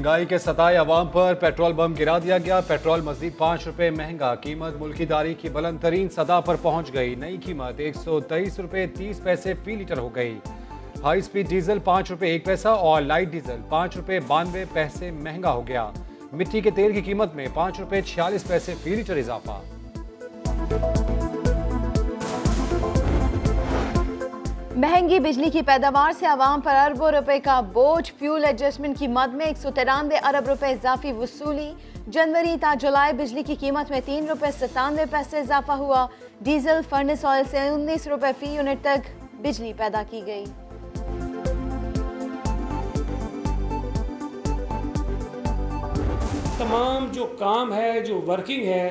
महंगाई के सताए अवाम पर पेट्रोल बम गिरा दिया गया। पेट्रोल मजीद 5 रुपए महंगा। कीमत मुल्कीदारी की बुलंद तरीन सतह पर पहुंच गई। नई कीमत 123 रुपए 30 पैसे फी लीटर हो गई। हाई स्पीड डीजल 5 रुपए 1 पैसा और लाइट डीजल 5 रुपए 92 पैसे महंगा हो गया। मिट्टी के तेल की कीमत में 5 रुपए 46 पैसे फी लीटर इजाफा। महंगी बिजली की पैदावार से आवाम पर अरबों रुपए का बोझ। फ्यूल एडजस्टमेंट की मद में 193 अरब रुपए इजाफी वसूली। जनवरी ता जुलाई बिजली की कीमत में 3 रुपए 97 पैसे इजाफा हुआ। डीजल फर्नेस ऑयल से 19 रुपए फी यूनिट तक बिजली पैदा की गई। तमाम जो काम है, जो वर्किंग है,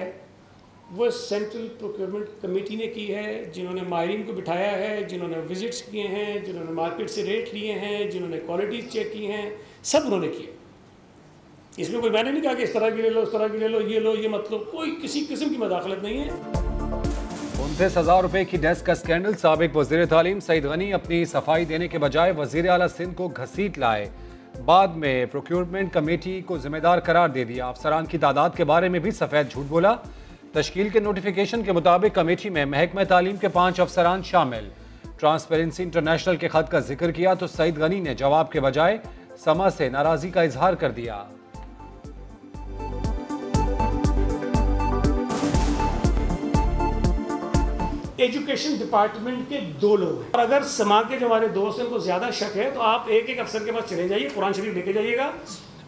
वो सेंट्रल प्रोक्योरमेंट कमेटी ने की है, जिन्होंने माहिरीन को बिठाया है, जिन्होंने विजिट्स किए हैं, जिन्होंने मार्केट से रेट लिए हैं, जिन्होंने क्वालिटीज चेक की हैं, सब उन्होंने किए। इसमें कोई मैंने नहीं कहा कि इस तरह की ले लो, उस तरह की ले लो, ये मतलब कोई किसी किस्म की मदाखलत नहीं है। 29,000 रुपए की डेस्क का स्कैंडल। साबिक वजीर तालीम सईद गनी अपनी सफाई देने के बजाय वजीर आला सिंध को घसीट लाए। बाद में प्रोक्योरमेंट कमेटी को जिम्मेदार करार दे दिया। अफसरान की तादाद के बारे में भी सफेद झूठ बोला। तश्कील के नोटिफिकेशन के मुताबिक कमेटी में महकमा तालीम के 5 अफसरान शामिल। ट्रांसपेरेंसी इंटरनेशनल के खत का जिक्र किया तो सईद गनी ने जवाब के बजाय समा से नाराजगी का इजहार कर दिया। एजुकेशन डिपार्टमेंट के 2 लोग हैं और अगर समा के जो हमारे दोस्त हैं उनको ज़्यादा शक है तो आप एक एक अफसर के पास चले जाइए, कुरान शरीफ लेके जाइएगा,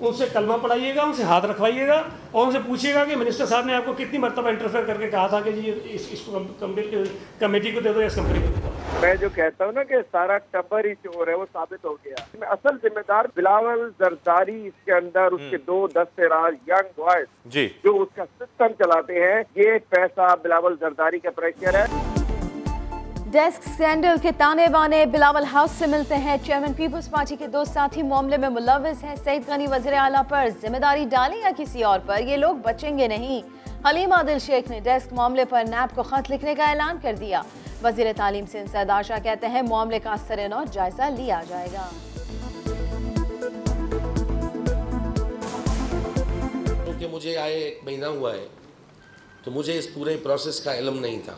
उनसे कलमा पढ़ाइएगा, उनसे हाथ रखवाइएगा और उनसे पूछिएगा कि मिनिस्टर साहब ने आपको कितनी मरतबा इंटरफेयर करके कहा था कि जी इसको कमेटी को दे दो या इस कंपनी को दे दो। मैं जो कहता हूँ ना कि सारा टब्बर ही चोर है, वो साबित हो गया। असल जिम्मेदार बिलावल जरदारी, इसके अंदर उसके 2 दस्तराज यंग बॉयज जो उसका सिस्टम चलाते हैं। ये पैसा बिलावल जरदारी का प्रेशर है। डेस्क स्कैंडल के ताने बाने बिलावल हाउस से मिलते हैं। चेयरमैन पीपल्स पार्टी के 2 साथी मामले में मुलविस हैं। सईद गनी वज़ीर आला पर जिम्मेदारी डालें या किसी और पर, ये लोग बचेंगे नहीं। हलीम आदिल शेख ने डेस्क मामले पर नैब को खत लिखने का ऐलान कर दिया। वज़ीर तालीम से इंसाद आशा कहते हैं मामले का सरेनौ जायजा लिया जाएगा। क्योंकि मुझे आए 1 महीना हुआ है तो मुझे इस पूरे प्रोसेस का इल्म नहीं था।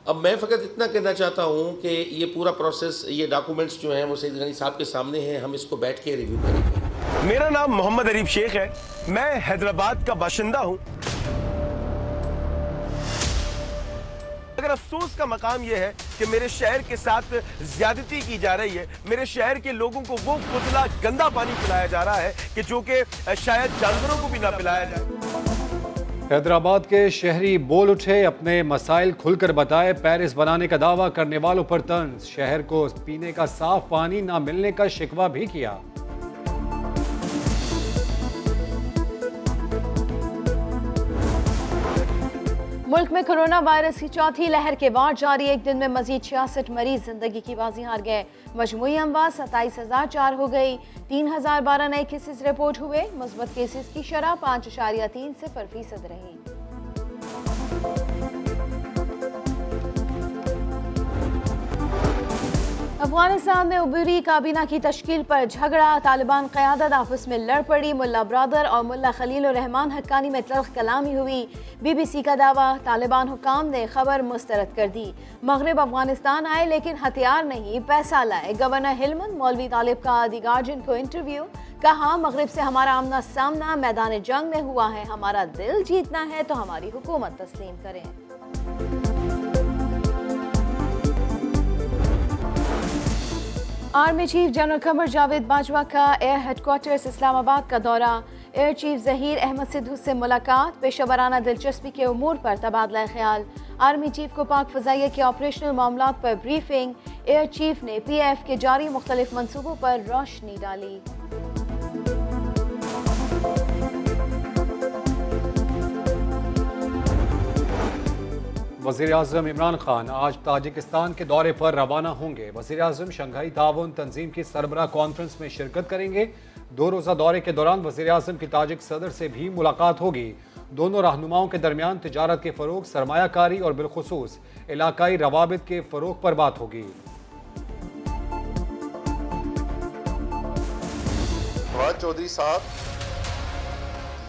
अब मैं फ़कत इतना कहना चाहता हूँ कि ये पूरा प्रोसेस, ये डॉक्यूमेंट्स जो हैं वो सईद गनी साहब के सामने हैं, हम इसको बैठ के रिव्यू करेंगे। मेरा नाम मोहम्मद अरीफ शेख है, मैं हैदराबाद का बाशिंदा हूँ। अगर अफसोस का मकाम यह है कि मेरे शहर के साथ ज्यादती की जा रही है, मेरे शहर के लोगों को वो खुदला गंदा पानी पिलाया जा रहा है कि जो कि शायद जानवरों को भी ना पिलाया जाए। हैदराबाद के शहरी बोल उठे, अपने मसाइल खुलकर बताए। पेरिस बनाने का दावा करने वालों पर तंज। शहर को पीने का साफ पानी ना मिलने का शिकवा भी किया। मुल्क में कोरोना वायरस की 4थी लहर के बाद जारी। एक दिन में मजीद 66 मरीज जिंदगी की बाजी हार गए। मजमूई अमवात 27,004 हो गई। 3,012 नए केसेस रिपोर्ट हुए। मुस्बत केसेस की शरह 5.30% रही। अफगानिस्तान में उबरी काबीना की तश्कील पर झगड़ा। तालिबान क़यादत आपस में लड़ पड़ी। मुल्ला ब्रादर और मुल्ला खलील रहमान हक्कानी में तल्ख कलामी हुई। BBC का दावा, तालिबान हुकाम ने खबर मुस्तरद कर दी। मगरिब अफगानिस्तान आए लेकिन हथियार नहीं, पैसा लाए। गवर्नर हिलमंद मौलवी तालिब का दी गार्जियन को इंटरव्यू। कहा, मगरिब से हमारा आमना सामना मैदान जंग में हुआ है। हमारा दिल जीतना है तो हमारी हुकूमत तस्लीम करें। Army chief general Qamar Javed Bajwa का एयर हेडक्वार्टर्स इस्लामाबाद का दौरा। एयर चीफ ज़हीर अहमद सिद्धू से मुलाकात। पेशेवराना दिलचस्पी के उमूर पर तबादला ख्याल। आर्मी चीफ को पाक फ़ज़ाइया के ऑपरेशनल मामलात पर ब्रीफिंग। एयर चीफ ने PF के जारी मुख्तलिफ मनसूबों पर रोशनी डाली। वज़ीर आज़म इमरान खान आज ताजिकिस्तान के दौरे पर रवाना होंगे। वज़ीर आज़म शंघाई ताउन तंजीम की सरबराह कॉन्फ्रेंस में शिरकत करेंगे। 2 रोज़ा दौरे के दौरान वज़ीर आज़म की ताजिक सदर से भी मुलाकात होगी। दोनों रहनुमाओं के दरमियान तिजारत के फ़रोग, सरमायाकारी और बिलखुसूस इलाकाई रवाबित के फ़रोग पर बात होगी। फवाद चौधरी साहब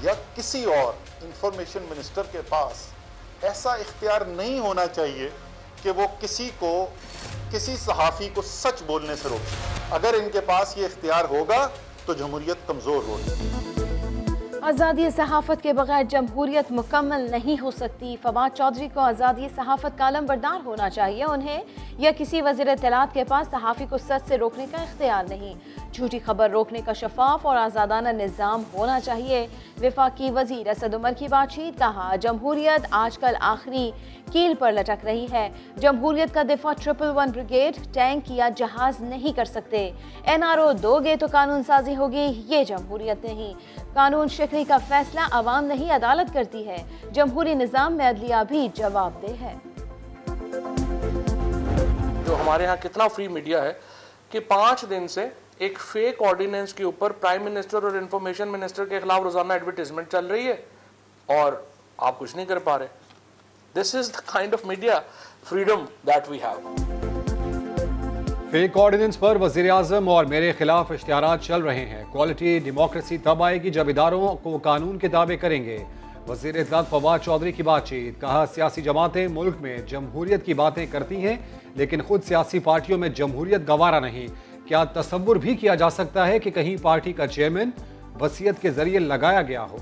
या किसी और इंफॉर्मेशन मिनिस्टर के पास ऐसा इख्तियार नहीं होना चाहिए कि वो किसी सहाफ़ी को सच बोलने से रोके। अगर इनके पास ये इख्तियार होगा तो जमहूरियत कमज़ोर होगी। आज़ादी सहाफ़त के बगैर जमहूरियत मुकम्मल नहीं हो सकती। फवाद चौधरी को आज़ादी सहाफ़त का अलमबरदार होना चाहिए। उन्हें या किसी वज़ीर इत्तलात के पास सहाफ़ी को सच से रोकने का इख्तियार नहीं। झूठी खबर रोकने का शफाफ और आज़ादाना निज़ाम होना चाहिए। वफाकी वज़ीर असद उमर की बातचीत, कहा जमहूरियत आजकल आखिरी कील पर लटक रही है। जमहूरियत का दिफा 111 ब्रिगेड, टैंक या जहाज नहीं कर सकते। NRO दोगे तो कानून साजी होगी, ये जमहूरियत नहीं। कानून शिकनी का फैसला अवाम नहीं अदालत करती है। जमहूरी निज़ाम में अदलिया भी जवाबदेह है। जो हमारे यहाँ कितना फ्री मीडिया है कि 5 दिन से एक फेक ऑर्डिनेंस के ऊपर प्राइम मिनिस्टर और इंफॉर्मेशन मिनिस्टर के खिलाफ रोजाना एडवर्टीजमेंट चल रही है और आप कुछ नहीं कर पा रहे। This is the kind of media freedom that we have. Fake ordinance पर वज़ीर आज़म और मेरे खिलाफ इश्तिहारात चल रहे हैं। क्वालिटी डेमोक्रेसी तब आएगी जब इदारों को कानून के ताबे करेंगे। वज़ीर इत्तलात फवाद चौधरी की बातचीत, कहा सियासी जमातें मुल्क में जमहूरियत की बातें करती हैं लेकिन खुद सियासी पार्टियों में जमहूरियत गवारा नहीं। क्या तसव्वुर भी किया जा सकता है कि कहीं पार्टी का चेयरमैन वसीयत के जरिए लगाया गया हो?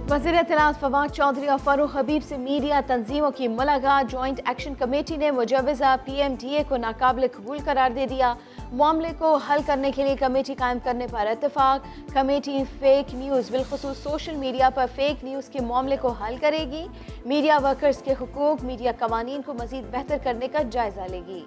वज़ीर इत्तलात फवाद चौधरी और फारूक हबीब से मीडिया तंजीमों की मुलाकात। जॉइंट एक्शन कमेटी ने मुजवज़ा PMDA को नाकाबिल कबूल करार दे दिया। मामले को हल करने के लिए कमेटी कायम करने पर इत्तेफाक। कमेटी फेक न्यूज़ बिलखुसूस सोशल मीडिया पर फेक न्यूज़ के मामले को हल करेगी। मीडिया वर्कर्स के हुकूक, मीडिया कवानीन को मज़ीद बेहतर करने का जायज़ा लेगी।